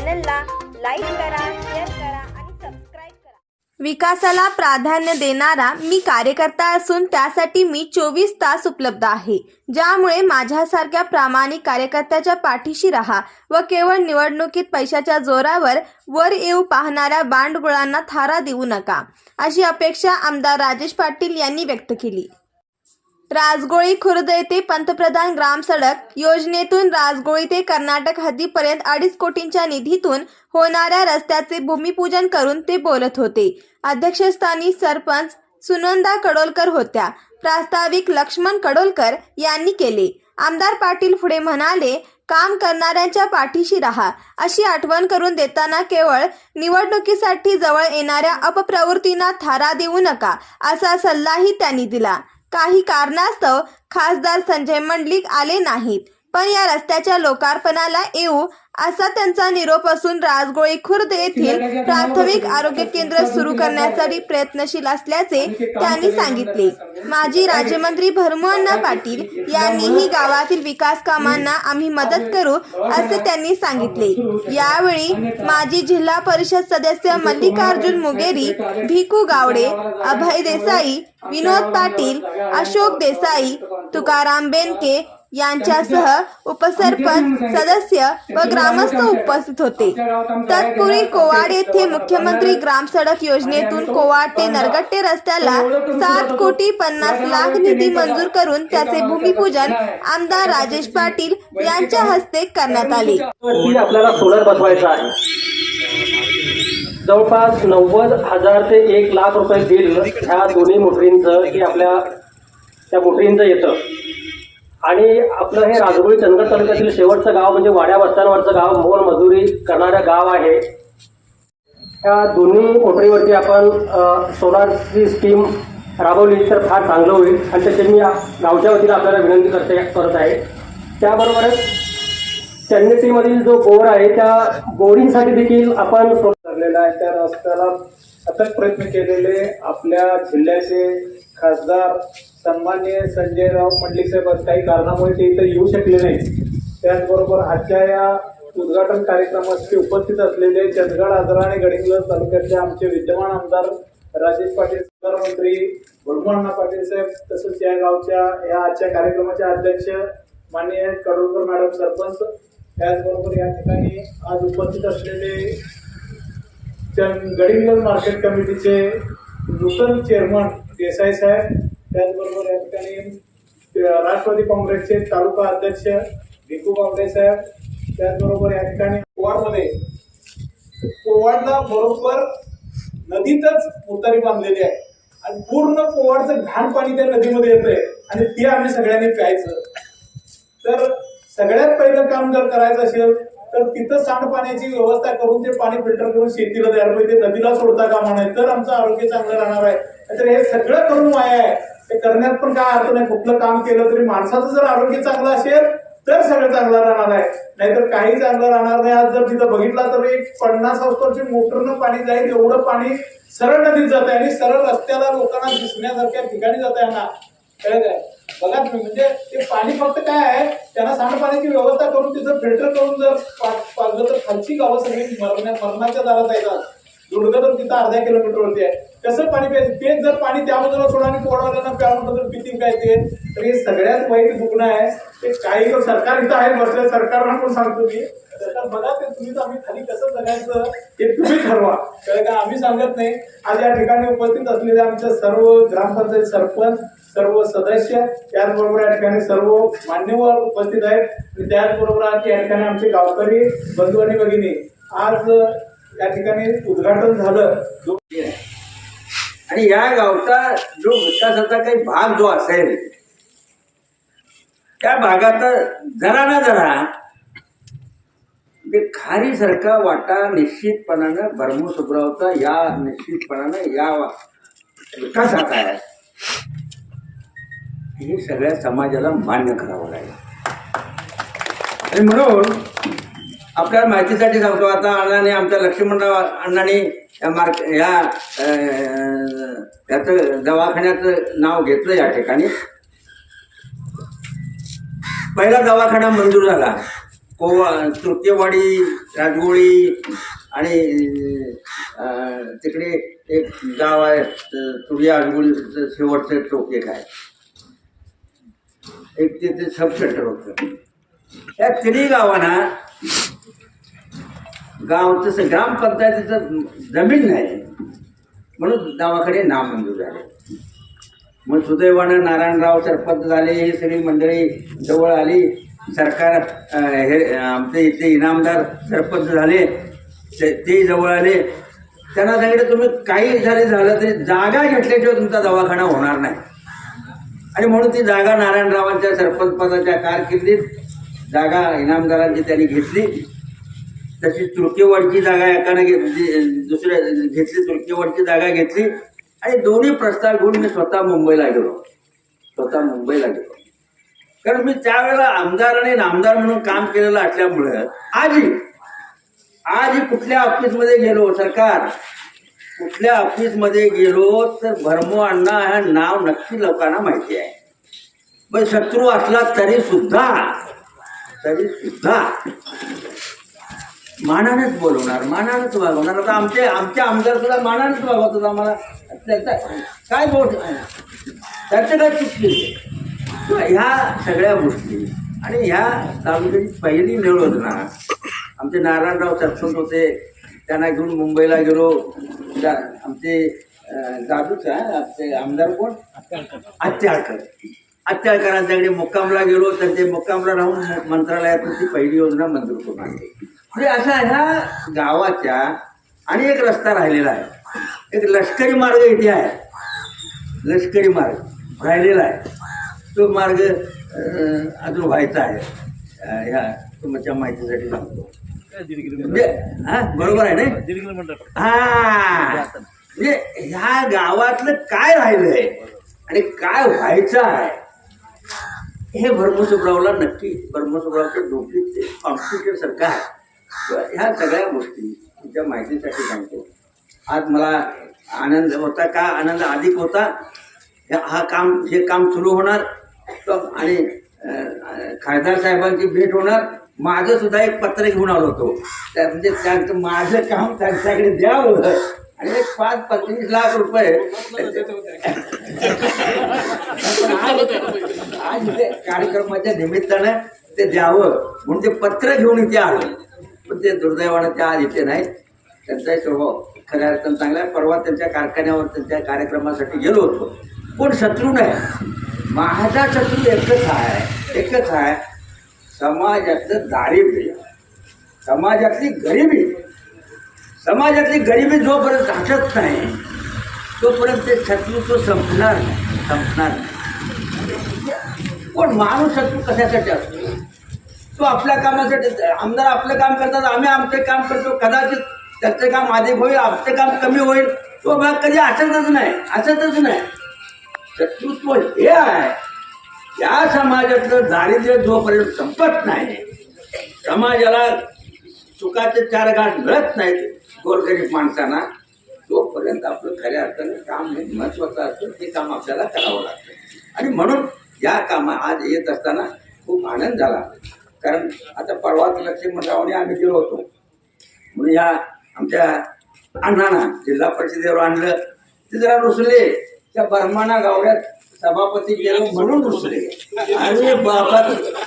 चॅनलला लाईक करा, शेअर करा आणि सबस्क्राईब करा. विकासाला प्राधान्य देणारा मी कार्यकर्ता असून त्यासाठी मी 24 तास उपलब्ध आहे. ज्यामुळे माझ्यासारख्या प्रामाणिक कार्यकर्त्याच्या पाठीशी राहा व केवळ निवडणुकीत पैशाच्या जोरावर वर येऊ पाहणाऱ्या बांडगुळांना थारा देऊ नका, अशी अपेक्षा आमदार राजेश पाटील यांनी व्यक्त केली. राजगोळी खुर्द येथे पंतप्रधान ग्राम सडक योजनेतून राजगोळी ते कर्नाटक हद्दीपर्यंत 2.5 कोटींच्या निधीतून होणाऱ्या रस्त्याचे भूमिपूजन करून ते बोलत होते. अध्यक्षस्थानी सरपंच सुनंदा कडोलकर होत्या. प्रास्ताविक लक्ष्मण कडोलकर यांनी केले. आमदार पाटील पुढे म्हणाले, काम करणाऱ्यांच्या पाठीशी राहा अशी आठवण करून देताना केवळ निवडणुकीसाठी जवळ येणाऱ्या अपप्रवृत्तींना थारा देऊ नका, असा सल्लाही त्यांनी दिला. काही कारणास्तव खासदार संजय मंडलिक आले नाहीत, पण या रस्त्याच्या लोकार्पणाला येऊ असा त्यांचा निरोप असून राजगोळी खुर्द येथील प्राथमिक आरोग्य केंद्र सुरू करण्यासाठी प्रयत्नशील असल्याचे त्यांनी सांगितले. माजी राज्यमंत्री भरमूअण्णा पाटील यांनीही गावातील विकास कामांना आम्ही मदत करू असे त्यांनी सांगितले. यावेळी माजी जिल्हा परिषद सदस्य मल्लिकार्जुन मुगेरी, भिकू गावडे, अभय देसाई, विनोद पाटील, अशोक देसाई, तुकाराम बेनके यांच्यासह उपसरपंच सदस्य व ग्रामस्थ उपस्थित होते. तत्पूर्वी कोवाड येथे मुख्यमंत्री ग्राम सडक योजनेतून कोवाड ते नरगट्टे रस्त्याला 7,50,00,000 निधी मंजूर करून त्याचे भूमिपूजन आमदार राजेश पाटील यांच्या हस्ते करण्यात आले. आपल्याला सोलर बसवायचा आहे. जवळपास 90,000 ते 1,00,000 रुपये बिल ह्या दोन्ही मोटरींचं की आपल्या त्या मोटरींचं येतं. आणि आपलं हे राजगोळी चंदगड तालुक्यातील शेवटचं गाव म्हणजे वाड्या वस्त्यांवरचं गाव, मोल मजुरी करणारं गाव आहे. या दोन्ही मोटरीवरती आपण सोलारची स्कीम राबवली तर फार चांगलं होईल आणि त्याची मी गावच्या वतीनं आपल्याला विनंती करत आहे. त्याबरोबरच चन्नेटीमधील जो बोर आहे त्या बोरिंगसाठी देखील आपण ठरलेला आहे. त्या रस्त्याला अथक प्रयत्न केलेले आपल्या जिल्ह्याचे खासदार सन्माननीय संजयराव मंडलिक साहेब काही कारणामुळे ते इथं येऊ शकले नाही. त्याचबरोबर आजच्या या उद्घाटन कार्यक्रमासाठी उपस्थित असलेले चंदगड, आजरा आणि गडिंग्लज तालुक्यातले आमचे विद्यमान आमदार राजेश पाटील, मंत्री भरमूअण्णा पाटील साहेब, तसंच या गावच्या या आजच्या कार्यक्रमाचे अध्यक्ष माननीय कडोलकर मॅडम सरपंच, त्याचबरोबर या ठिकाणी आज उपस्थित असलेले गडिंग्लज मार्केट कमिटीचे नूतन चेअरमन देसाई साहेब, त्याचबरोबर या ठिकाणी राष्ट्रवादी काँग्रेसचे तालुका अध्यक्ष भिकू गावडे साहेब, त्याचबरोबर या ठिकाणी कोवाडला बरोबर नदीतच उतारी बांधलेली आहे आणि पूर्ण कोवाडचं घाण पाणी त्या नदीमध्ये येतंय आणि ते आम्ही सगळ्यांनी प्यायचं. तर सगळ्यात पहिलं काम जर करायचं असेल तर तिथं सांडपाण्याची व्यवस्था करून ते पाणी फिल्टर करून शेतीला द्यायला पाहिजे, नदीला सोडता कामा नये, तर आमचं आरोग्य चांगलं राहणार आहे. तर हे सगळं करून वाया आहे. ते करण्यात पण काय अर्थ नाही. कुठलं काम केलं तरी माणसाचं जर आरोग्य चांगलं असेल तर सगळं चांगलं राहणार आहे, नाहीतर काही चांगलं राहणार नाही. आज जर तिथं बघितलं तर एक 50 हॉर्सपावरची मोटरनं पाणी जाईल एवढं पाणी सरळ नदीत जात आहे आणि सरळ रस्त्याला लोकांना दिसण्यासारख्या ठिकाणी जात आहे ना. कळत आहे बघा तुम्ही. म्हणजे ते पाणी फक्त काय आहे, त्यांना सांडपाण्याची व्यवस्था करून तिथं फिल्टर करून जर पाजलं तर खालची गावं सगळी मरणाच्या दारात येतात. दुर्ग तर तिथं अर्ध्या किलोमीटरवरती आहे. कसं पाणी प्यायचं? तेच जर पाणी त्या बाजूला सोडा आणि पोडवाल्यांना प्यावं तर किती काय ते. तर हे सगळ्यात वाईट दुखणं आहे. ते काही सरकार इथं आहे बसलं, सरकारला पण सांगतो मी, तर बघा ते तुम्ही तर आम्ही खाली कसं जगायचं हे तुम्ही ठरवा, कारण का आम्ही सांगत नाही. आज या ठिकाणी उपस्थित असलेले आमचे सर्व ग्रामपंचायत सरपंच, सर्व सदस्य, त्याचबरोबर या ठिकाणी सर्व मान्यवर उपस्थित आहेत. त्याचबरोबर आज या ठिकाणी आमचे गावकरी बंधू आणि भगिनी, आज या ठिकाणी उद्घाटन झालं आणि या गावचा जो विकासाचा काही भाग जो असेल त्या भागात जरा ना जरा खारीसारखा वाटा निश्चितपणानं भरमू सुब्रावचा या निश्चितपणानं या विकासात आहे. हे सगळ्या समाजाला मान्य करावं लागेल. आणि म्हणून आपल्याला माहितीसाठी सांगतो, आता अण्णाने आमच्या लक्ष्मणराव अण्णाने याचं दवाखान्याचं नाव घेतलं. या ठिकाणी पहिला दवाखाना मंजूर झाला तुर्केवाडी, राजगोळी आणि तिकडे एक गाव आहे तुर्या राजगोळीचं शेवटचं टोक एक आहे, एक तिथे सब सेंटर होतं. या तिन्ही गावांना गावचं ग्रामपंचायतीचं जमीन नाही म्हणून गावाकडे नाव मंजूर झाले. मग सुदैवानं नारायणराव सरपंच झाले, ही सगळी मंडळी जवळ आली. सरकार हे आमचे इथले इनामदार सरपंच झाले, ते जवळ आले. त्यांना सांगितलं तुम्ही काही झालं तरी जागा घेतल्याशिवाय तुमचा दवाखाना होणार नाही. आणि म्हणून ती जागा नारायणरावांच्या सरपंच पदाच्या कारकिर्दीत जागा इनामदारांची त्यांनी घेतली. तशी तुर्केवाडची जागा एकानं दुसऱ्या घेतली, तुर्केवाडची जागा घेतली. आणि दोन्ही प्रस्ताव घेऊन मी स्वतः मुंबईला गेलो. कारण मी त्यावेळेला आमदार आणि नामदार म्हणून काम केलेलं असल्यामुळं आजही कुठल्या ऑफिसमध्ये गेलो, सरकार कुठल्या ऑफिसमध्ये गेलो तर भरमो अण्णा हे नाव नक्की लोकांना माहिती आहे. पण शत्रू असला तरी सुद्धा मानानेच बोलवणार, मानानेच वागवणार. आता आमचे आमदार सुद्धा मानानेच वागवतात आम्हाला. त्याचा काय बोट त्याचं काय चुकली. ह्या सगळ्या गोष्टी आणि ह्या तालुक्याची पहिली निवड ना आमचे नारायणराव सरपंच होते, त्यांना घेऊन मुंबईला गेलो. आमचे दादूचा आपले आमदार कोण आत्याळकरांच्याकडे मुक्कामला गेलो. तर ते मुक्कामला राहून मंत्रालयातून ती पहिली योजना मंजूर करून आणली. म्हणजे अशा ह्या गावाच्या आणि एक रस्ता राहिलेला आहे, एक लष्करी मार्ग इथे आहे, लष्करी मार्ग राहिलेला आहे. तो मार्ग अजून व्हायचा आहे. ह्या तुमच्या माहितीसाठी सांगतो. म्हणजे हा बरोबर आहे ना. हा म्हणजे ह्या गावातलं काय राहिलंय आणि काय व्हायचं आहे हे भरमसुबरावला नक्की, भरमसुबरावच्या डोक्यात ते कॉम्प्युटर सारखं आहे. ह्या सगळ्या गोष्टी तुमच्या माहितीसाठी सांगतो. आज मला आनंद होता, का आनंद अधिक होता. हे काम सुरू होणार आणि खासदार साहेबांची भेट होणार. माझं सुद्धा एक पत्र घेऊन आलो होतो. म्हणजे त्यांचं माझं काम त्यांच्याकडे द्यावं आणि एक 5-25 लाख रुपये आज इथे कार्यक्रमाच्या निमित्तानं ते द्यावं म्हणून ते पत्र घेऊन इथे आलं. पण ते दुर्दैवानं ते आज इथे नाही. त्यांचाही स्वभाव खऱ्या अर्थानं चांगला आहे. परवा त्यांच्या कारखान्यावर त्यांच्या कार्यक्रमासाठी गेलो होतो. कोण शत्रू नाही, माझा शत्रू एकच आहे समाजातलं दारिद्र्य, समाजातली गरिबी जोपर्यंत हटत नाही तोपर्यंत ते शत्रुत्व संपणार नाही. पण माणूस शत्रू कशासाठी असतो? तो आपल्या कामासाठी. आमदार आपलं काम करतात, आम्ही आमचं काम करतो. कदाचित त्याचं काम अधिक होईल, आमचं काम कमी होईल. तो भाग कधी असतच नाही. शत्रुत्व हे आहे, या समाजातलं दारिद्र्य जोपर्यंत संपत नाही, समाजाला सुखाचे 4 घाट मिळत नाहीत गोरगरीब माणसांना, तोपर्यंत आपलं खऱ्या अर्थानं काम हे महत्त्वाचं असतं. ते काम आपल्याला करावं लागतं. आणि म्हणून या आज येत असताना खूप आनंद झाला. कारण आता परवाच लक्ष्मणरावने आम्ही गेलो होतो म्हणून या आमच्या अण्णांना जिल्हा परिषदेवर आणलं. ते जरा रुसले. त्या बर्माना गावड्यात सभापती गेलो म्हणून रुसले. आणि बाबा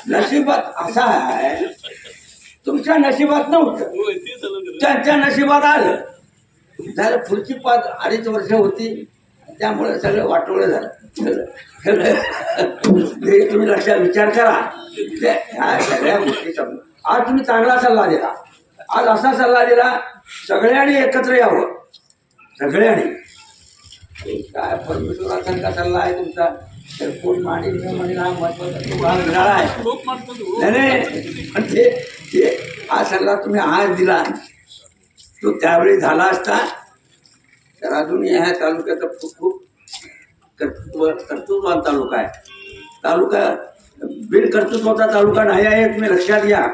नशिबात असा आहे, तुमच्या नशिबात नव्हतं, त्यांच्या नशिबात आलं. पुढची 5-2.5 वर्ष होती, त्यामुळे सगळं वाटोळं झालं. तुम्ही लक्षात विचार करा. ह्या सगळ्या गोष्टी आज तुम्ही चांगला सल्ला दिला. आज असा सल्ला दिला, सगळ्यांनी एकत्र यावं. सगळ्यांनी काय परमेश्वराचा सल्ला आहे तुमचा. तर कोण म्हणेल हा महत्वाचा तुम्हाला मिळाला आहे. नाही पण ते हा सल्ला तुम्ही आज दिला, तो त्यावेळी झाला असता तर अजून ह्या तालुक्याचा खूप कर्तृत्ववान तालुका आहे. तालुका बिनकर्तृत्वाचा तालुका नाही आहे, तुम्ही लक्षात घ्या.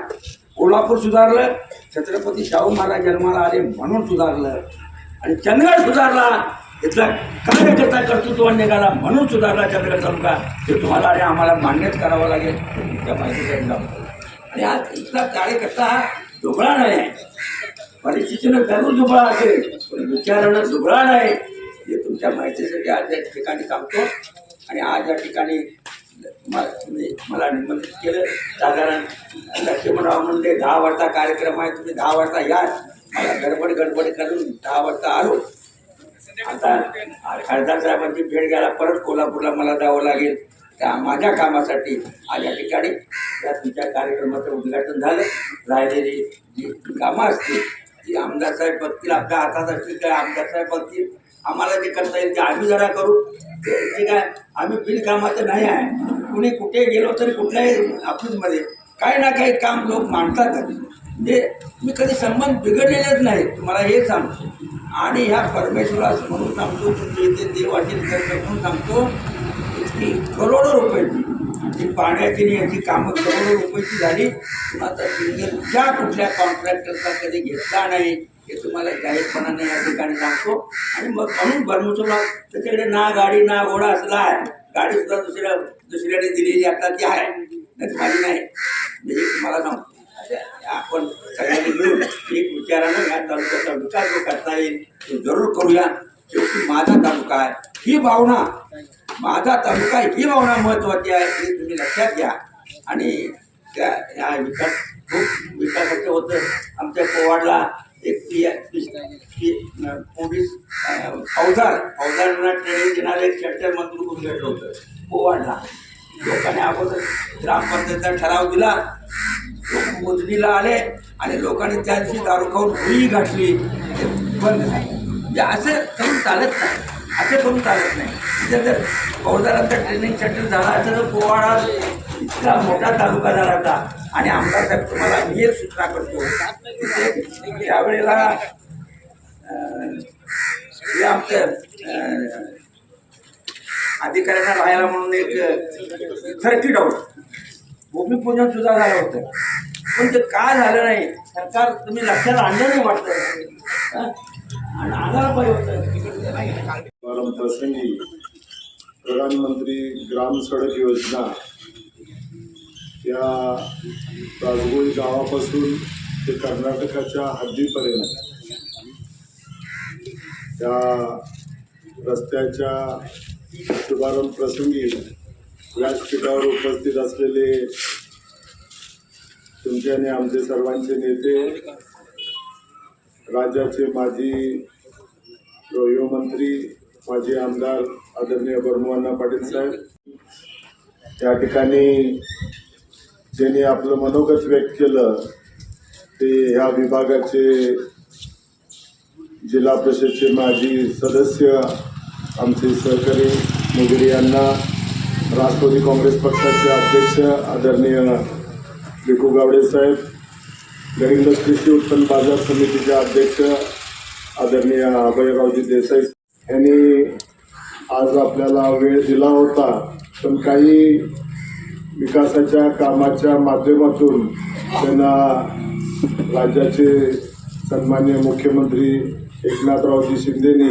कोल्हापूर सुधारलं, छत्रपती शाहू महाराज जन्माला आले म्हणून सुधारलं. आणि चंदगड सुधारला, इथला कार्यकर्ता कर्तृत्वान निघाला म्हणून सुधारला चंदगड तालुका. हे तुम्हाला आणि आम्हाला मान्यच करावं लागेल. त्या माहितीसाठी आणि आज इथला कार्यकर्ता हा दुबळा नाही आहे. परिस्थितीनं जरूर दुबळा असेल पण विचारानं दुबळा नाही. हे तुमच्या माहितीसाठी आज या ठिकाणी सांगतो. आणि आज या ठिकाणी मला निमंत्रित केलं. साधारण लक्ष्मणराव म्हणले 10 वाजता कार्यक्रम आहे, तुम्ही 10 वाजता या. मला गडबड करून 10 वाजता आलो. आता खासदार साहेबांची भेट घ्यायला परत कोल्हापूरला मला जावं लागेल. त्या माझ्या कामासाठी आज या ठिकाणी त्या तुमच्या कार्यक्रमाचं उद्घाटन झालं. राहिलेली जी कामं असतील ती आमदार साहेब बघतील, आपल्या हातात असतील काय आमदार साहेब बघतील. आम्हाला जे करता येईल ते आम्ही जरा करू. ते काय आम्ही बिनकामाचं नाही आहे. कुणी कुठे गेलो तरी कुठल्याही ऑफिसमध्ये काही ना काही काम लोक मांडतातच. म्हणजे मी कधी संबंध बिघडलेलेच नाही, तुम्हाला हे सांगतो. आणि ह्या परमेश्वरास म्हणून सांगतो, तुमच्या इथे देवाची म्हणून सांगतो की करोडो रुपयाची पाण्याची आणि याची कामं करोडो रुपयाची झाली. कुणाचा सिंगलच्या कुठल्या कॉन्ट्रॅक्टरचा कधी घेतला नाही हे तुम्हाला जाहीरपणाने या ठिकाणी सांगतो. आणि मग म्हणून परमेश्वरला त्याच्याकडे ना गाडी ना घोडा असला आहे. गाडी सुद्धा दुसऱ्याने दिलेली आता ती आहे, नाही माझी नाही. म्हणजे तुम्हाला सांगतो आपण सगळ्यांनी मिळून एक विचारानं या तालुक्याचा विकास जो करता येईल तो जरूर करूया. शेवटी माझा तालुका आहे ही भावना, माझा तालुका ही भावना महत्त्वाची आहे हे तुम्ही लक्षात घ्या. आणि त्या ह्या खूप विकासाचं होतं. आमच्या पोवाडला एक पोलीस फौजांना ट्रेनिंग देणारं एक चर्चा मंत्री उद्घाटन होतं पोवाडला. लोकांनी अगोदर ग्रामपंचायतचा ठराव दिला, लोक मोजणीला आले आणि लोकांनी त्या दिवशी दारू खाऊन भुई गाठली, बंद झालं. म्हणजे असं करून चालत नाही, असं करून चालत नाही. म्हणजे जर फौजदारांचा ट्रेनिंग सेंटर झाला असं तर पोवाडा इतका मोठा तालुका झाला होता. आणि आमदार साहेब तुम्हाला मी एक सूचना करतो, त्यावेळेला हे आमचं अधिकाऱ्यांना राहायला म्हणून एक सर्किट हाऊस भूमिपूजन सुद्धा झालं होतं. पण ते का झालं नाही सरकार तुम्ही लक्षात आणलं नाही वाटतं, आणि आणायला पाहिजे होतं. प्रसंगी प्रधानमंत्री ग्राम सडक योजना या राजगोळी गावापासून ते कर्नाटकाच्या हद्दीपर्यंत त्या रस्त्याच्या शुभारंभ प्रसंगी व्यासपीठावर उपस्थित असलेले तुमचे आणि आमचे सर्वांचे नेते, राज्याचे माजी गृहमंत्री माजी आमदार आदरणीय ब्रह्मण्णा पाटील साहेब, या ठिकाणी ज्यांनी आपलं मनोगत व्यक्त केलं ते ह्या विभागाचे जिल्हा परिषदचे माजी सदस्य आमचे सहकारी मोगरे यांना, राष्ट्रवादी काँग्रेस पक्षाचे अध्यक्ष आदरणीय विकू गावडे साहेब, गडिंग्लज कृषी उत्पन्न बाजार समितीचे अध्यक्ष आदरणीय अभयरावजी देसाई यांनी आज आपल्याला वेळ दिला होता. पण काही विकासाच्या कामाच्या माध्यमातून त्यांना राज्याचे सन्माननीय मुख्यमंत्री एकनाथरावजी शिंदेनी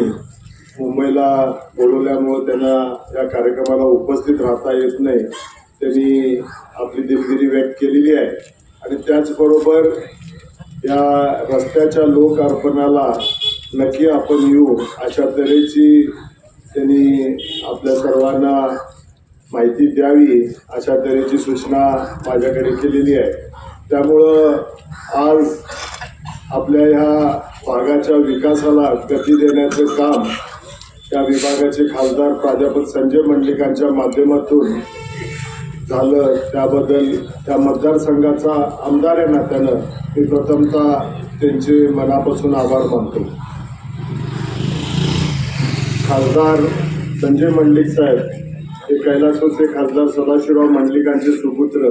मुंबईला बोलवल्यामुळे त्यांना या कार्यक्रमाला उपस्थित राहता येत नाही. त्यांनी आपली दिलगिरी व्यक्त केलेली आहे. आणि त्याचबरोबर या रस्त्याच्या लोकार्पणाला नक्की आपण येऊ अशा तऱ्हेची त्यांनी आपल्या सर्वांना माहिती द्यावी अशा तऱ्हेची सूचना माझ्याकडे केलेली आहे. त्यामुळं आज आपल्या ह्या भागाच्या विकासाला गती देण्याचं काम त्या विभागाचे खासदार प्राध्यापक संजय मंडलिकांच्या माध्यमातून झालं. त्याबद्दल त्या मतदारसंघाचा आमदार या नात्यानं मी प्रथमतः त्यांचे मनापासून आभार मानतो. खासदार संजय मंडलिक साहेब हे कैलासवासी खासदार सदाशिवराव मंडलिकांचे सुपुत्र,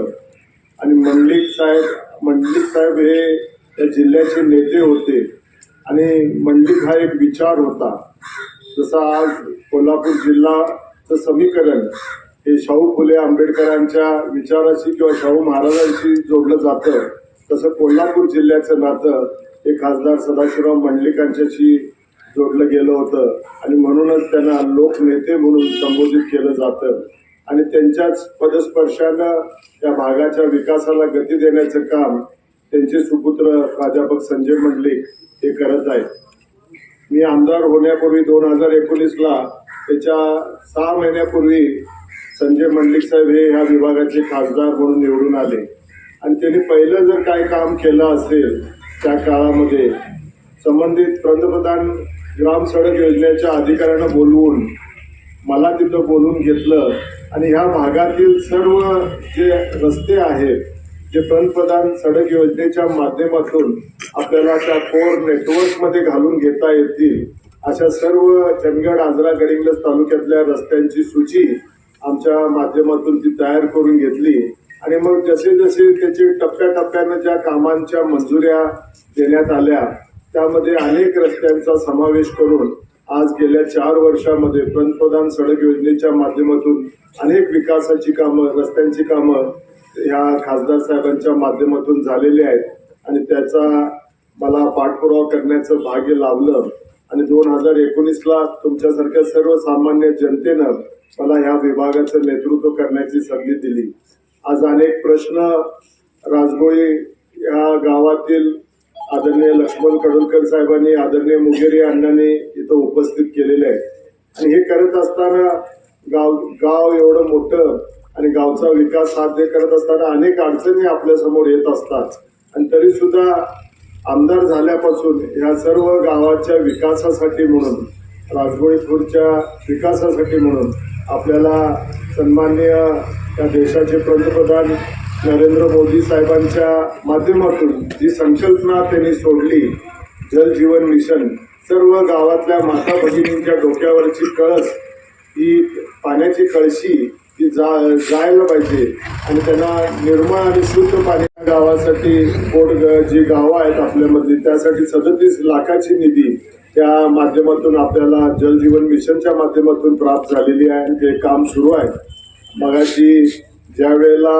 आणि मंडलिक साहेब हे या जिल्ह्याचे नेते होते. आणि मंडलिक हा एक विचार होता. जसा आज कोल्हापूर जिल्हाचं समीकरण हे शाहू फुले आंबेडकरांच्या विचाराशी किंवा शाहू महाराजांशी जोडलं जातं, तसं कोल्हापूर जिल्ह्याचं नातं हे खासदार सदाशिवराव मंडलिकांच्याशी जोडलं गेलं होतं. आणि म्हणूनच त्यांना लोकनेते म्हणून संबोधित केलं जातं. आणि त्यांच्याच पदस्पर्शानं त्या भागाच्या विकासाला गती देण्याचं काम त्यांचे सुपुत्र प्राध्यापक संजय मंडलिक हे करत आहेत. मी आमदार होण्यापूर्वी 2019ला त्याच्या 6 महिन्यापूर्वी संजय मंडलिक साहेब हे ह्या विभागाचे खासदार म्हणून निवडून आले आणि त्यांनी पहिलं जर काय काम केलं असेल त्या काळामध्ये संबंधित पंतप्रधान ग्राम सडक योजनेच्या अधिकाऱ्यांना बोलवून मला तिथं बोलवून घेतलं आणि ह्या भागातील सर्व जे रस्ते आहेत जे पंतप्रधान सडक योजनेच्या माध्यमातून आपल्याला त्या कोर नेटवर्कमध्ये घालून घेता येतील अशा सर्व चंदगड, आजरा, गडिंग्लज तालुक्यातल्या रस्त्यांची सूची आमच्या माध्यमातून ती तयार करून घेतली आणि मग जसे जसे त्याचे टप्प्याटप्प्यानं ज्या कामांच्या मंजुऱ्या देण्यात आल्या त्यामध्ये अनेक रस्त्यांचा समावेश करून आज गेल्या 4 वर्षामध्ये पंतप्रधान सडक योजनेच्या माध्यमातून अनेक विकासाची कामं, रस्त्यांची कामं ह्या खासदार साहेबांच्या माध्यमातून झालेली आहेत आणि त्याचा मला पाठपुरावा करण्याचं भाग्य लाभलं आणि 2019ला तुमच्यासारख्या सर्वसामान्य जनतेनं मला ह्या विभागाचं नेतृत्व करण्याची संधी दिली. आज अनेक प्रश्न राजगोळी या गावातील आदरणीय लक्ष्मण कडोलकर साहेबांनी, आदरणीय मुगेरी अण्णांनी इथं उपस्थित केलेले आहेत आणि हे करत असताना गाव एवढं मोठं आणि गावचा विकास साध्य करत असताना अनेक अडचणी आपल्या समोर येत असतात आणि तरी सुद्धा आमदार झाल्यापासून ह्या सर्व गावाच्या विकासासाठी म्हणून, राजगोळीपूरच्या विकासासाठी म्हणून आपल्याला सन्माननीय या देशाचे पंतप्रधान नरेंद्र मोदी साहेबांच्या माध्यमातून जी संकल्पना त्यांनी सोडली, जल जीवन मिशन, सर्व गावातल्या माता भगिनींच्या डोक्यावरची कळस, ही पाण्याची कळशी ती जायला पाहिजे आणि त्यांना निर्मळ आणि शुद्ध पाणी गावासाठी जी गावं आहेत आपल्यामधली त्यासाठी 37 लाखाची निधी त्या माध्यमातून आपल्याला जल जीवन मिशनच्या माध्यमातून प्राप्त झालेली आहे आणि ते काम सुरू आहे. मगाशी ज्या वेळेला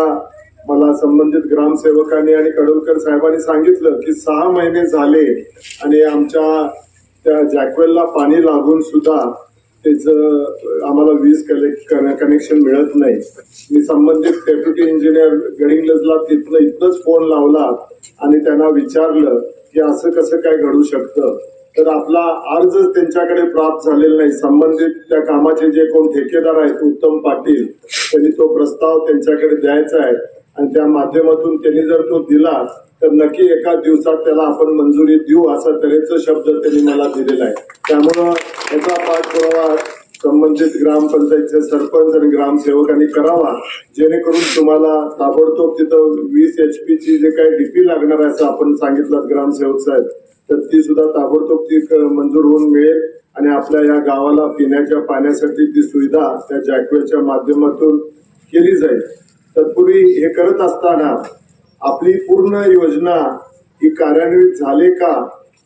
मला संबंधित ग्रामसेवकांनी आणि कडोलकर साहेबांनी सांगितलं की 6 महिने झाले आणि आमच्या त्या जॅकवेलला पाणी लागून सुद्धा त्याचं आम्हाला वीज कनेक्शन मिळत नाही. मी संबंधित डेप्युटी इंजिनियर गडिंग्लजला इथनंच फोन लावला आणि त्यांना विचारलं की असं कसं काय घडू शकतं, तर आपला अर्जच त्यांच्याकडे प्राप्त झालेला नाही. संबंधित त्या कामाचे जे कोण ठेकेदार आहेत उत्तम पाटील, त्यांनी तो प्रस्ताव त्यांच्याकडे द्यायचा आहे आणि त्या माध्यमातून त्यांनी जर तो दिला तर नक्की एका दिवसात त्याला आपण मंजुरी देऊ असा तऱ्हेचा शब्द त्यांनी मला दिलेला आहे. त्यामुळं याचा पाठपुरावा संबंधित ग्रामपंचायतचे सरपंच आणि ग्रामसेवकांनी करावा जेणेकरून तुम्हाला ताबडतोब तिथं 20 HP ची जे काही डीपी लागणार आहे असं आपण सांगितलं ग्रामसेवक साहेब, तर ती सुद्धा ताबडतोब ती मंजूर होऊन मिळेल आणि आपल्या या गावाला पिण्याच्या पाण्यासाठी ती सुविधा त्या जॅकवेलच्या माध्यमातून केली जाईल. तत्पूर्वी हे करत असताना आपली पूर्ण योजना ही कार्यान्वित झाले का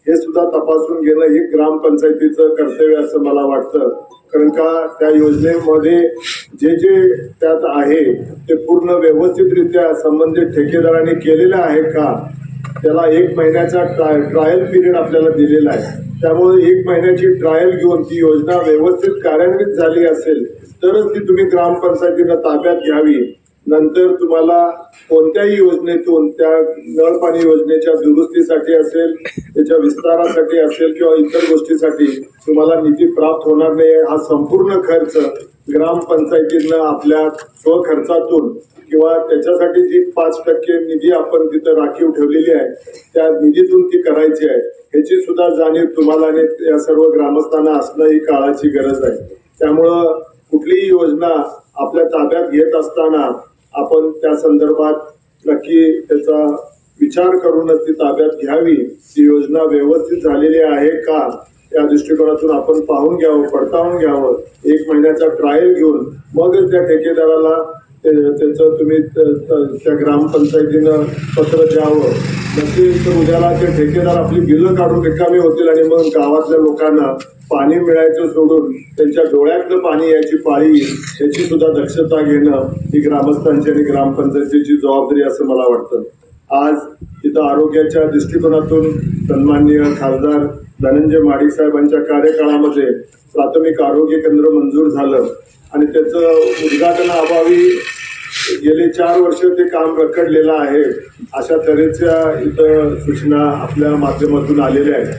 हे सुद्धा तपासून घेणं हे ग्रामपंचायतीचं कर्तव्य असं मला वाटतं. कारण का त्या योजनेमध्ये जे जे त्यात आहे ते पूर्ण व्यवस्थितरित्या संबंधित ठेकेदारांनी केलेलं आहे का, त्याला 1 महिन्याचा ट्रायल पिरियड आपल्याला दिलेला आहे. त्यामुळे 1 महिन्याची ट्रायल घेऊन ती योजना व्यवस्थित कार्यान्वित झाली असेल तरच ती तुम्ही ग्रामपंचायतीनं ताब्यात घ्यावी. नंतर तुम्हाला कोणत्याही योजनेतून त्या नळ पाणी योजनेच्या दुरुस्तीसाठी असेल, त्याच्या विस्तारासाठी असेल किंवा इतर गोष्टीसाठी तुम्हाला निधी प्राप्त होणार नाही. हा संपूर्ण खर्च ग्रामपंचायतीनं आपल्या स्वखर्चातून किंवा त्याच्यासाठी जी 5% निधी आपण तिथं राखीव ठेवलेली आहे त्या निधीतून ती करायची आहे. ह्याची सुद्धा जाणीव तुम्हाला आणि या सर्व ग्रामस्थांना असणं ही काळाची गरज आहे. त्यामुळं कुठलीही योजना आपल्या ताब्यात घेत असताना आपण त्या संदर्भात नक्की त्याचा विचार करूनच ती ताब्यात घ्यावी. ती योजना व्यवस्थित झालेली आहे का या दृष्टिकोनातून आपण पाहून घ्यावं, पडताळून घ्यावं. 1 महिन्याचा ट्रायल घेऊन मगच त्या ठेकेदाराला त्याचं तुम्ही त्या ग्रामपंचायतीनं पत्र द्यावं. नसेल तर उद्याला ते ठेकेदार आपली बिलं काढून रिकामी होतील आणि मग गावातल्या लोकांना पाणी मिळायचं सोडून त्यांच्या डोळ्यातलं पाणी याची पाळी याची सुद्धा दक्षता घेणं ही ग्रामस्थांची आणि ग्रामपंचायतीची जबाबदारी असं मला वाटतं. आज इथं आरोग्याच्या दृष्टिकोनातून सन्माननीय खासदार धनंजय महाडिक साहेबांच्या कार्यकाळामध्ये प्राथमिक आरोग्य केंद्र मंजूर झालं आणि त्याचं उद्घाटनाअभावी गेले 4 वर्ष ते काम रखडलेलं आहे. अशा तऱ्हेच्या इथं सूचना आपल्या माध्यमातून आलेल्या आहेत.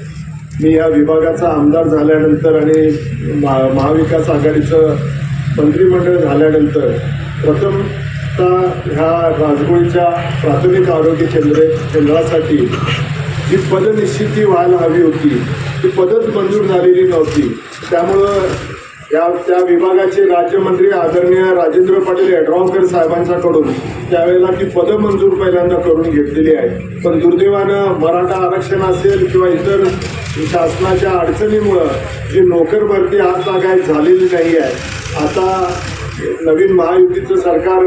मी या विभागाचा आमदार झाल्यानंतर आणि महाविकास आघाडीचं मंत्रिमंडळ झाल्यानंतर प्रथमतः ह्या राजगोळीच्या प्राथमिक आरोग्य केंद्रासाठी जी पदनिश्चिती व्हायला हवी होती ती पदच मंजूर झालेली नव्हती. त्यामुळं त्या विभागाचे राज्यमंत्री आदरणीय राजेंद्र पाटील यड्रावकर साहेबांच्याकडून त्यावेळेला ती पदं मंजूर पहिल्यांदा करून घेतलेली आहे. पण दुर्दैवानं मराठा आरक्षण असेल किंवा इतर शासनाच्या अडचणीमुळं जी नोकर भरती आज लागायत झालेली नाही आहे. आता नवीन महायुतीचं सरकार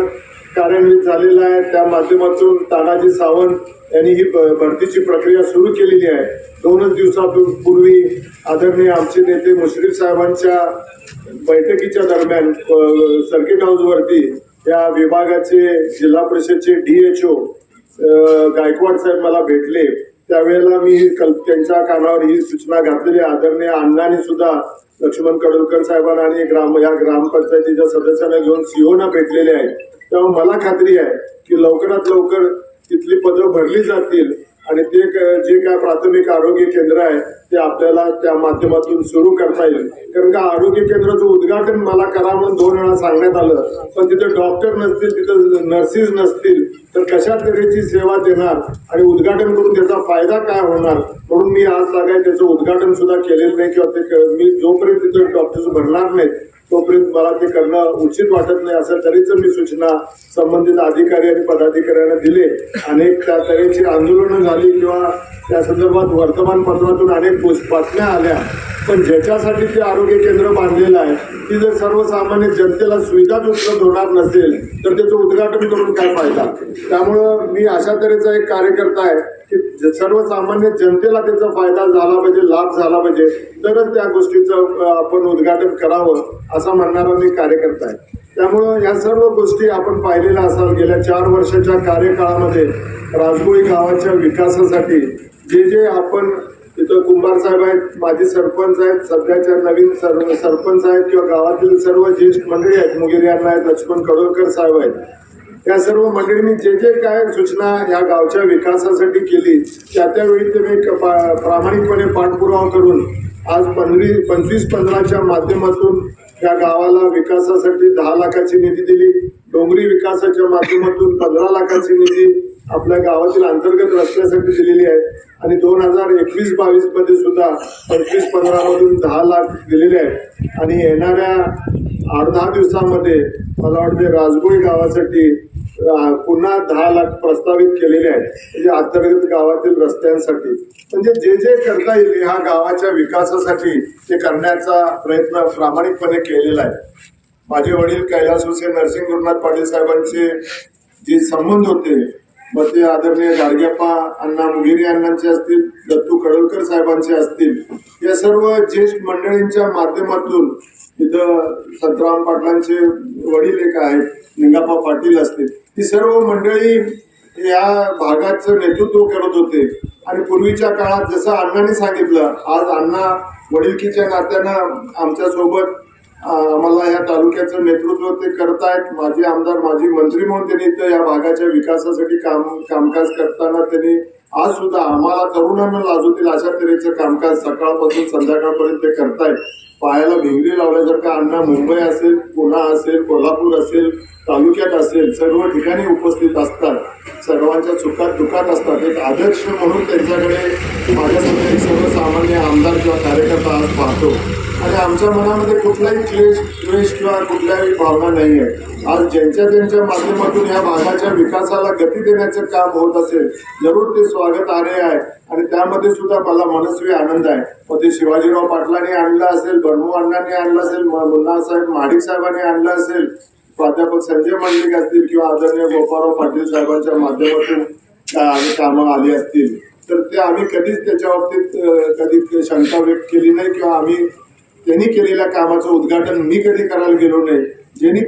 कार्यान्वित झालेलं आहे. त्या माध्यमातून तानाजी सावंत यांनी ही भरतीची प्रक्रिया सुरू केलेली आहे. 2च दिवसापूर्वी आदरणीय आमचे नेते मुश्रीफ साहेबांच्या बैठकीच्या दरम्यान सर्किट हाऊसवरती या विभागाचे जिल्हा परिषदचे DHO गायकवाड साहेब मला भेटले. त्यावेळेला मी त्यांच्या कानावर ही सूचना घातलेली. आदरणीय अण्णांनी सुद्धा लक्ष्मण कडोलकर साहेबांना आणि या ग्रामपंचायतीच्या सदस्यांना घेऊन सीओना भेटलेले आहेत. तेव्हा मला खात्री आहे की लवकरात लवकर तिथली पदं भरली जातील आणि ते जे काय प्राथमिक आरोग्य केंद्र आहे ते आपल्याला त्या माध्यमातून सुरू करता येईल. कारण का आरोग्य केंद्राचं उद्घाटन मला करा म्हणून 2 वेळा सांगण्यात आलं, पण तिथे डॉक्टर नसतील, तिथं नर्सेस नसतील तर कशा तऱ्हेची सेवा देणार आणि उद्घाटन करून त्याचा फायदा काय होणार. म्हणून मी आज लागाय त्याचं उद्घाटन सुद्धा केलेलं नाही किंवा मी जोपर्यंत तिथे डॉक्टर्स भरणार नाहीत तोपर्यंत मला ते करणं उचित वाटत नाही. अशा तऱ्हेचं मी सूचना संबंधित अधिकारी आणि पदाधिकाऱ्यांना दिले. अनेक त्या तऱ्हेची आंदोलनं झाली किंवा त्या संदर्भात वर्तमानपत्रातून अनेक बातम्या आल्या, पण ज्याच्यासाठी ते आरोग्य केंद्र बांधलेलं आहे ती जर सर्वसामान्य जनतेला सुविधाच उपलब्ध होणार नसेल तर त्याचं उद्घाटन करून काय फायदा. त्यामुळं मी अशा तऱ्हेचा एक कार्यकर्ता आहे की सर्वसामान्य जनतेला त्याचा फायदा झाला पाहिजे, लाभ झाला पाहिजे, तरच त्या गोष्टीचं आपण उद्घाटन करावं असा म्हणणारा मी कार्यकर्ता आहे. त्यामुळं या सर्व गोष्टी आपण पाहिलेल्या असाल. गेल्या 4 वर्षाच्या कार्यकाळामध्ये राजगोळी गावाच्या विकासासाठी जे आपण इथं कुंभार साहेब आहेत, माजी सरपंच आहेत, सध्याच्या नवीन सरपंच आहेत किंवा गावातील सर्व ज्येष्ठ मंडळी आहेत, मुगेरी अण्णा आहेत, लक्ष्मण कडोलकर साहेब आहेत, या सर्व मंडळींनी जे काय सूचना या गावच्या विकासासाठी केली त्यावेळी ते प्रामाणिकपणे पाठपुरावा करून आज 25-15च्या माध्यमातून या गावाला विकासासाठी 10 लाखाची निधी दिली. डोंगरी विकासाच्या माध्यमातून 15 लाखाची निधी आपल्या गावातील अंतर्गत रस्त्यासाठी दिलेली आहे आणि 2021-22 मध्ये सुद्धा 25-15 मधून 10 लाख दिलेले आहेत. आणि येणाऱ्या 8-10 दिवसामध्ये मला वाटते राजगोळी गावासाठी पुन्हा 10 लाख प्रस्तावित केलेले आहेत, म्हणजे अंतर्गत गावातील रस्त्यांसाठी. म्हणजे जे करता येईल ह्या गावाच्या विकासासाठी ते करण्याचा प्रयत्न प्रामाणिकपणे केलेला आहे. माझे वडील कैलास हुसेन नरसिंग गुरुनाथ पाटील साहेबांचे जे संबंध होते मग ते आदरणीय गाडगेप्पा अण्णा मुगेरी अण्णांचे असतील, दत्तू कडोलकर साहेबांचे असतील, या सर्व ज्येष्ठ मंडळींच्या माध्यमातून इथं संतराम पाटलांचे वडील एक आहेत, निंगाप्पा पाटील असतील, ही सर्व मंडळी या भागाचं नेतृत्व करत होते. आणि पूर्वीच्या काळात जसं अण्णांनी सांगितलं, आज अण्णा वडिलकीच्या नात्यानं आमच्यासोबत आम्हाला या तालुक्याचं नेतृत्व ते करतायत. माजी आमदार, माजी मंत्री म्हणून त्यांनी इथं या भागाच्या विकासासाठी कामकाज करताना त्यांनी आज सुद्धा आम्हाला तरुणांना लाजवतील अशा तऱ्हेचं कामकाज सकाळपासून संध्याकाळपर्यंत ते करतायत. पायाला भिंगरी लावल्यासारखं अण्णा मुंबई असेल, पुणे असेल, कोल्हापूर असेल, तालुक्यात असेल, सर्व ठिकाणी उपस्थित असतात, सर्वांच्या सुखात दुःखात असतात. एक आदर्श म्हणून त्यांच्याकडे माझ्यासाठी सर्वसामान्य आमदार किंवा कार्यकर्ता आज पाहतो आणि आमच्या मनामध्ये कुठलाही द्वेष किंवा कुठल्याही भावना नाही आहे. आज ज्यांच्या माध्यमातून या भागाच्या विकासाला गती देण्याचं काम होत असेल जरूर ते स्वागतार्ह आहे आणि त्यामध्ये सुद्धा मला मनस्वी आनंद आहे. मग ते शिवाजीराव पाटलांनी आणलं असेल, बर्मू अण्णांनी आणलं असेल, मुन्नासाहेब महाडिक साहेबांनी आणलं असेल, प्राध्यापक संजय मंडलिक असतील किंवा आदरणीय गोपाळराव पाटील साहेबांच्या माध्यमातून कामं आली असतील तर ते आम्ही कधीच त्याच्या बाबतीत कधी शंका व्यक्त केली नाही किंवा आम्ही त्यांनी केलेल्या कामाचं उद्घाटन मी कधी करायला गेलो नाही. ज्यांनी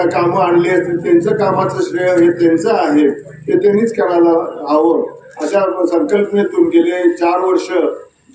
कामं आणली असतील त्यांचं कामाचं श्रेय हे त्यांचं आहे, ते त्यांनीच करायला हवं. अशा संकल्पनेतून गेले 4 वर्ष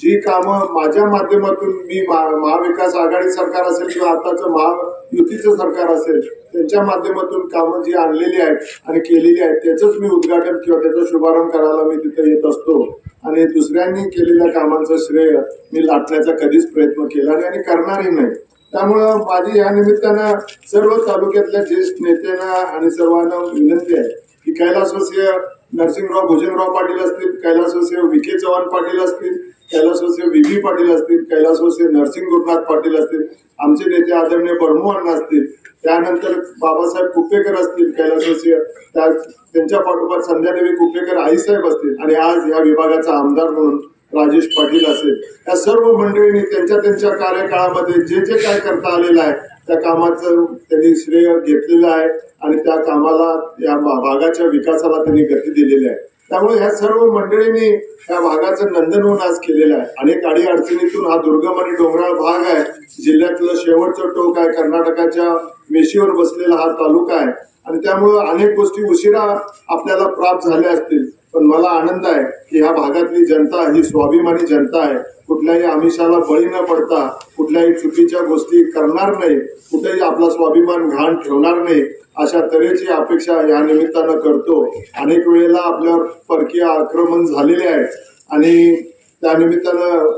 जी कामं माझ्या माध्यमातून मी महाविकास आघाडी सरकार असेल किंवा आताचं महायुतीचं सरकार असेल त्यांच्या माध्यमातून कामं जी आणलेली आहेत आणि केलेली आहेत त्याचंच मी उद्घाटन किंवा त्याचा शुभारंभ करायला मी तिथे येत असतो. आणि दुसऱ्यांनी केलेल्या कामांचं श्रेय मी लाटण्याचा कधीच प्रयत्न केला नाही आणि करणारही नाही. त्यामुळं माझी या निमित्तानं सर्व तालुक्यातल्या ज्येष्ठ नेत्यांना आणि सर्वांना विनंती आहे की कैलासवासीय नरसिंहराव भुजंगराव पाटील असतील, कैलासवासीय विखे चव्हाण पाटील असतील, कैलासवासीय व्ही पाटील असतील, कैलासवासीय नरसिंह गुरुनाथ पाटील असतील, आमचे नेते आदरणीय परमू अण्णा असतील, त्यानंतर बाबासाहेब कुपेकर असतील कैलासवासीय, त्यांच्या पाठोपाठ संध्यादेवी कुपेकर आईसाहेब असतील आणि आज या विभागाचा आमदार म्हणून राजेश पाटील असेल, या सर्व मंडळींनी त्यांच्या कार्यकाळामध्ये जे काय करता आलेलं आहे त्या कामाचं त्यांनी श्रेय घेतलेलं आहे आणि त्या कामाला या भागाच्या विकासाला त्यांनी गती दिलेली आहे. त्यामुळे ह्या सर्व मंडळींनी या भागाचं नंदनवन आज केलेलं आहे. अनेक अडीअडचणीतून हा दुर्गम आणि डोंगराळ भाग आहे, जिल्ह्यातलं शेवटचं टोक आहे, कर्नाटकाच्या वेशीवर बसलेला हा तालुका आहे आणि त्यामुळं अनेक गोष्टी उशिरा आपल्याला प्राप्त झाल्या असतील. पण मला आनंद आहे की ह्या भागातली जनता ही स्वाभिमानी जनता आहे. कुठल्याही आमिषाला बळी न पडता कुठल्याही चुकीच्या गोष्टी करणार नाही, कुठेही आपला स्वाभिमान घाण ठेवणार नाही अशा तऱ्हेची अपेक्षा या निमित्तानं करतो. अनेक वेळेला आपल्यावर परकीय आक्रमण झालेले आहे आणि त्या निमित्तानं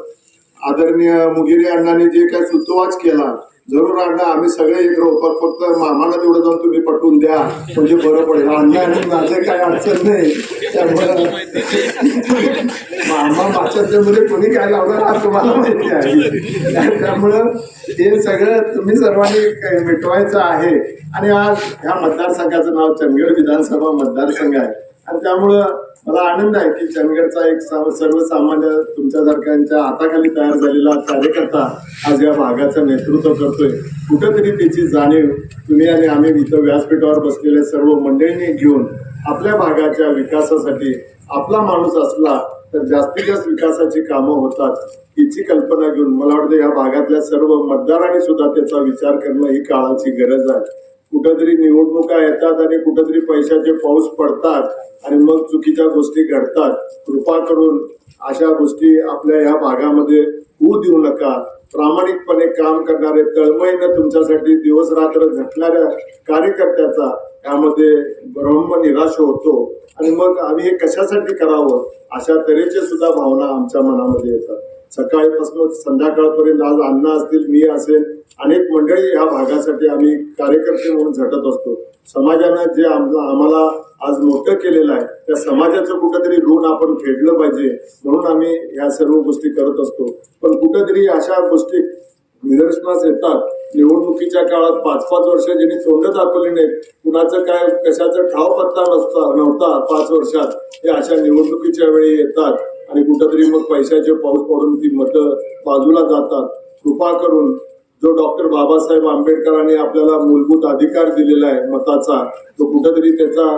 आदरणीय मुगिरे अण्णांनी जे काही सुतोवाच केला, जरूर अण्णा आम्ही सगळे एक रोपत, फक्त मामाला तेवढं जाऊन तुम्ही पटवून द्या म्हणजे बरं पडेल. अण्णा आणि माझे काही अडचण नाही, त्यामुळं मामा माशाच्यामध्ये कोणी काय लावणार हा तुम्हाला माहिती आहे. त्यामुळं हे सगळं तुम्ही सर्वांनी मिटवायचं आहे. आणि आज ह्या मतदारसंघाचं नाव चंदगड विधानसभा मतदारसंघ आहे आणि त्यामुळं मला आनंद आहे की चंदगडचा एक सर्वसामान्य तुमच्यासारख्यांच्या हाताखाली तयार झालेला कार्यकर्ता आज या भागाचं नेतृत्व करतोय. कुठंतरी त्याची जाणीव तुम्ही आणि आम्ही इथं व्यासपीठावर बसलेल्या सर्व मंडळींनी घेऊन आपल्या भागाच्या विकासासाठी आपला माणूस असला तर जास्तीत जास्त विकासाची कामं होतात याची कल्पना घेऊन मला वाटतं या भागातल्या सर्व मतदारांनी सुद्धा त्याचा विचार करणं ही काळाची गरज आहे. कुठंतरी निवडणुका येतात आणि कुठंतरी पैशाचे पाऊस पडतात आणि मग चुकीच्या गोष्टी घडतात. कृपा करून अशा गोष्टी आपल्या या भागामध्ये होऊ देऊ नका. प्रामाणिकपणे काम करणारे तळमळीनं तुमच्यासाठी दिवस रात्र झटणाऱ्या कार्यकर्त्याचा यामध्ये ब्रह्म निराश होतो आणि मग आम्ही हे कशासाठी करावं अशा तऱ्हेचे सुद्धा भावना आमच्या मनामध्ये येतात. सकाळपासून संध्याकाळपर्यंत आज अण्णा असतील, मी असेल, अनेक मंडळी ह्या भागासाठी आम्ही कार्यकर्ते म्हणून झटत असतो. समाजानं जे आम्हाला आज मोठं केलेलं आहे त्या समाजाचं कुठंतरी ऋण आपण फेडलं पाहिजे म्हणून आम्ही ह्या सर्व गोष्टी करत असतो. पण कुठंतरी अशा गोष्टी निदर्शनास येतात. निवडणुकीच्या काळात 5-5 वर्ष ज्यांनी तोंड दाखवली नाहीत, कुणाचं काय कशाचा ठाव पत्ता नव्हता 5 वर्षात, हे अशा निवडणुकीच्या वेळी येतात आणि कुठंतरी मग पैशाचे पाऊस पडून ती मतं बाजूला जातात. कृपा करून जो डॉक्टर बाबासाहेब आंबेडकरांनी आपल्याला मूलभूत अधिकार दिलेला आहे मताचा, तो कुठंतरी त्याचा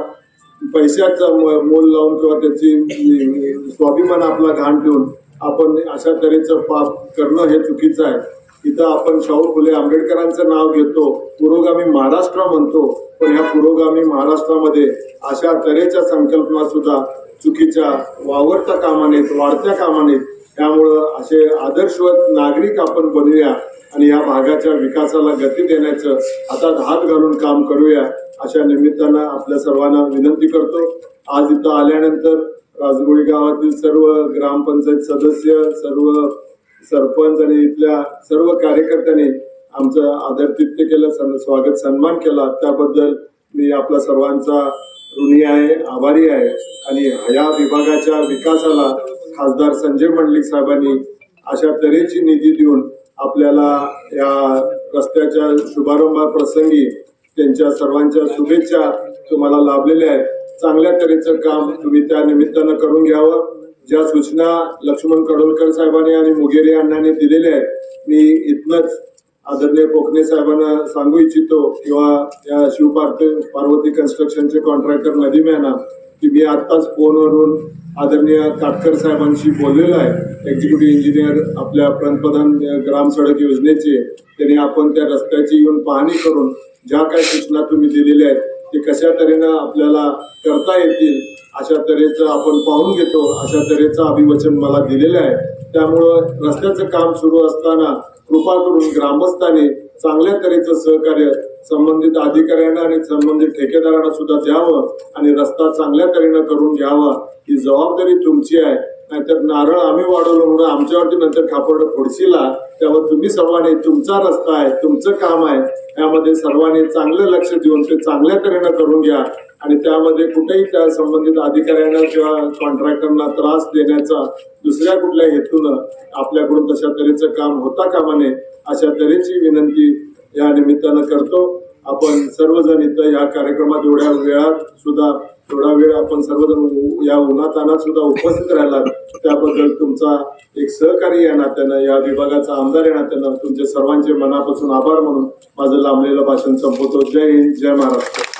पैशाचा मोल लावून किंवा त्याची स्वाभिमान आपला घाण ठेवून आपण अशा तऱ्हेचं पाप करणं हे चुकीचं आहे. इथं आपण शाहू फुले आंबेडकरांचं नाव घेतो, पुरोगामी महाराष्ट्र म्हणतो, पण ह्या पुरोगामी महाराष्ट्रामध्ये अशा तऱ्हेच्या संकल्पना सुद्धा चुकीच्या वावरता कामा नयेत, वाढत्या कामा नयेत. त्यामुळं असे आदर्शवत नागरिक आपण बनूया आणि या भागाच्या विकासाला गती देण्याचं आता हात घालून काम करूया अशा निमित्तानं आपल्या सर्वांना विनंती करतो. आज इथं आल्यानंतर राजगोळी गावातील सर्व ग्रामपंचायत सदस्य, सर्व सरपंच आणि इथल्या सर्व कार्यकर्त्यांनी आमचं आदरातिथ्य केलं, स्वागत सन्मान केला. त्याबद्दल मी आपल्या सर्वांचा ऋणी आहे, आभारी आहे. आणि या विभागाच्या विकासाला खासदार संजय मंडलिक साहेबांनी अशा तऱ्हेची निधी देऊन आपल्याला या रस्त्याच्या शुभारंभाप्रसंगी त्यांच्या सर्वांच्या शुभेच्छा तुम्हाला लाभलेल्या आहेत. चांगल्या तऱ्हेचं काम तुम्ही त्या निमित्तानं करून घ्यावं. ज्या सूचना लक्ष्मण कडोलकर साहेबांनी आणि मुगेरे अण्णांनी दिलेल्या आहेत, मी इथनच आदरणीय कोकणे साहेबांना सांगू इच्छितो किंवा या पार्वती कन्स्ट्रक्शनचे कॉन्ट्रॅक्टर नदीम यांना की मी आत्ताच फोनवरून आदरणीय काटकर साहेबांशी बोललेलो आहे, एक्झिक्युटिव्ह इंजिनियर आपल्या पंतप्रधान ग्राम सडक योजनेचे. त्यांनी आपण त्या रस्त्याची येऊन पाहणी करून ज्या काही सूचना तुम्ही दिलेल्या आहेत ते कशा तऱ्हेनं आपल्याला करता येतील अशा तऱ्हेचं आपण पाहून घेतो, अशा तऱ्हेचं अभिवचन मला दिलेलं आहे. त्यामुळं रस्त्याचं काम सुरू असताना कृपा करून ग्रामस्थांनी चांगल्या तऱ्हेचं सहकार्य संबंधित अधिकाऱ्यांना आणि संबंधित ठेकेदारांना सुद्धा द्यावं आणि रस्ता चांगल्या तऱ्हेनं करून घ्यावा. ही जबाबदारी तुमची आहे. नाहीतर नारळ आम्ही वाढवलं म्हणून आमच्यावरती नंतर खापरडं फोडशीला, त्यावर तुम्ही सर्वांनी तुमचा रस्ता आहे, तुमचं काम आहे, यामध्ये सर्वांनी चांगलं लक्ष देऊन ते चांगल्या तऱ्हेनं करून घ्या आणि त्यामध्ये कुठेही त्या संबंधित अधिकाऱ्यांना किंवा कॉन्ट्रॅक्टरना त्रास देण्याचा दुसऱ्या कुठल्या हेतूनं आपल्याकडून तशा तऱ्हेचं काम होता कामा नये अशा तऱ्हेची विनंती या निमित्तानं करतो. आपण सर्वजण इथं या कार्यक्रमात एवढ्या वेळात सुद्धा थोडा वेळ आपण सर्वजण या उन्हातानात सुद्धा उपस्थित राहिलात त्याबद्दल तुमचा एक सहकारी या नात्यानं, या विभागाचा आमदार या नात्यानं तुमचे सर्वांचे मनापासून आभार म्हणून माझं लांबलेलं भाषण संपवतो. जय हिंद, जय महाराष्ट्र.